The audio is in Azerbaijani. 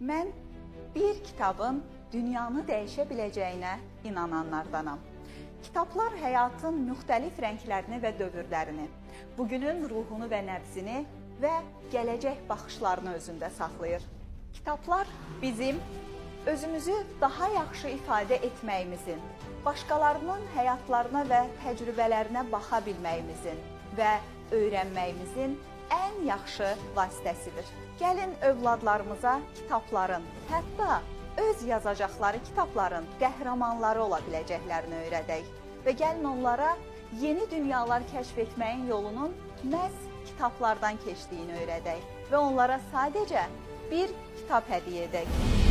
Mən bir kitabın dünyanı dəyişə biləcəyinə inananlardanam. Kitablar həyatın müxtəlif rənglərini və dövrlərini, bugünün ruhunu və nəbzini və gələcək baxışlarını özündə saxlayır. Kitablar bizim özümüzü daha yaxşı ifadə etməyimizin, başqalarının həyatlarına və təcrübələrinə baxa bilməyimizin və öyrənməyimizin ən yaxşı vasitəsidir. Gəlin övladlarımıza kitabların, hətta öz yazacaqları kitabların qəhrəmanları ola biləcəklərini öyrədək və gəlin onlara yeni dünyalar kəşf etməyin yolunun məhz kitablardan keçdiyini öyrədək və onlara sadəcə bir kitab hədiyyə edək.